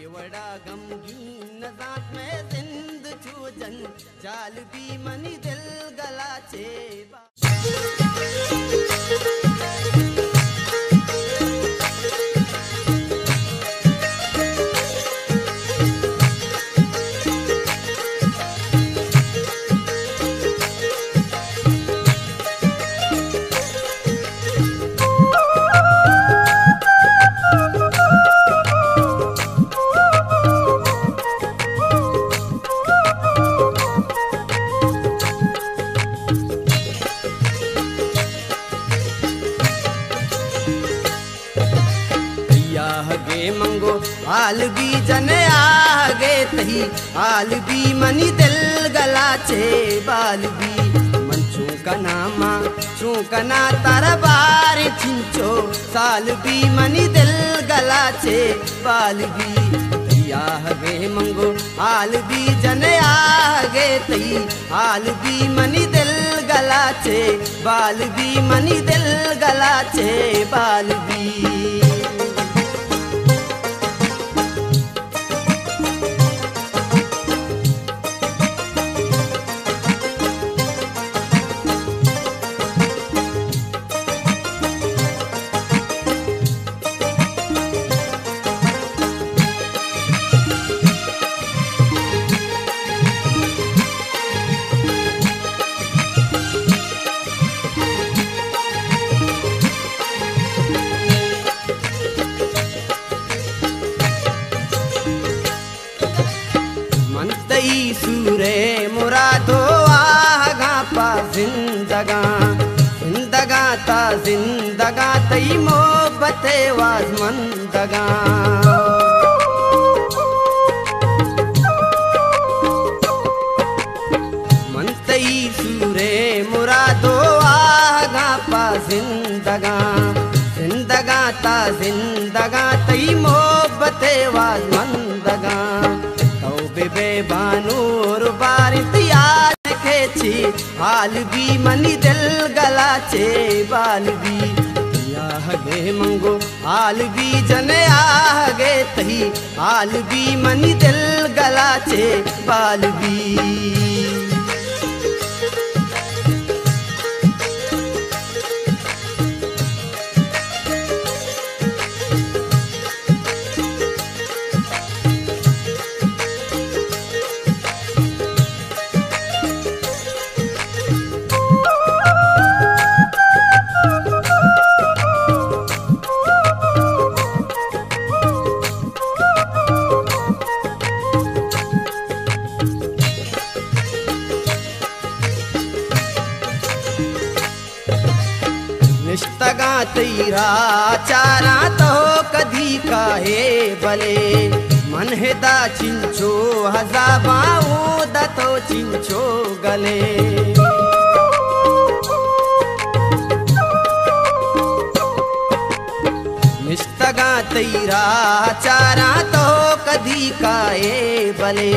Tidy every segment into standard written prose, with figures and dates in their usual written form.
एवढा गमगीन जात में जिंद छूजन जाल भी मनी दिल गलाचे मंगो आल भी जने आगे तही आल भी मनी दिल गलाचे बाल भी मंचू का नामा चू कना तारा बार चिंचो साल भी मनी दिल गलाचे बाल भी आगे मंगो आल भी जने आगे तही आल भी मनी दिल गलाचे बाल भी मनी दिल गलाचे बाल भी सूरे मुरादो आगा पा जिंदगा जिंदगा ता जिंदगा तई मोहब्बते वाज मंदगा मन तई सूरे मुरादो आगा पा जिंदगा जिंदगा ता जिंदगा तई मोहब्बते वाज मंदगा बे बानूर बारित याद खेची हाल भी मनी दिल गलाचे बाल भी आगे मंगो हाल भी जने आगे तही हाल भी मनी दिल गलाचे बाल भी निष्ठगा तेरा चारा तो कदी काहे भले मन हेदा चिंचो हजाबाऊ दतो चिंचो गले निष्ठगा तेरा चारा तो कदी काहे भले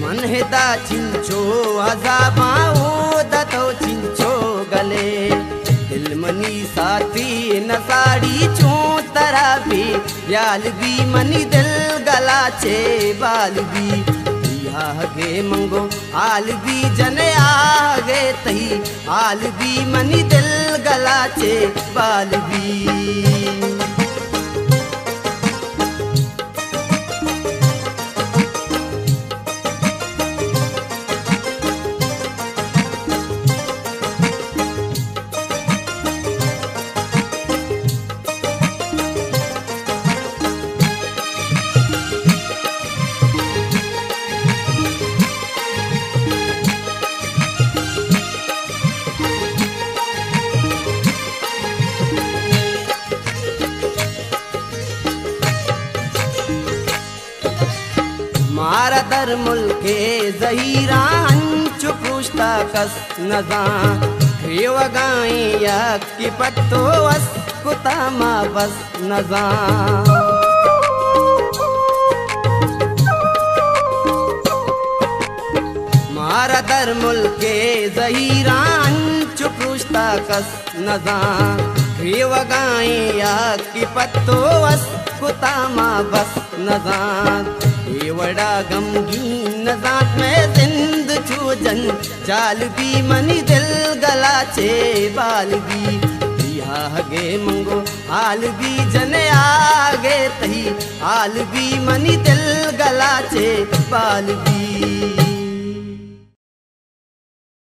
मन हेदा चिंचो हजाबाऊ दतो चिंचो गले दिल मनी साथी नसाड़ी चू तरा भी याल भी मनी दिल गलाचे बाल भी आगे मंगो आल भी जने आगे तही आल भी मनी दिल गलाचे बाल भी मारा दर मुल्के जहीरा अंचु पुष्टा कस नजा वगाई या की पत्तो वस कुतामा बस नजा मारा दर मुल्के जहीरा अंचु पुष्टा कस नजा रेवगाई या की पत्तो वस कुतामा बस नजात एवड़ा गमगीन नजात में जिंद छूजन चाल भी मनी दिल गला चे बाल भी गे मंगो हाल भी जने आगे तही हाल भी मनी दिल गला चे बाल भी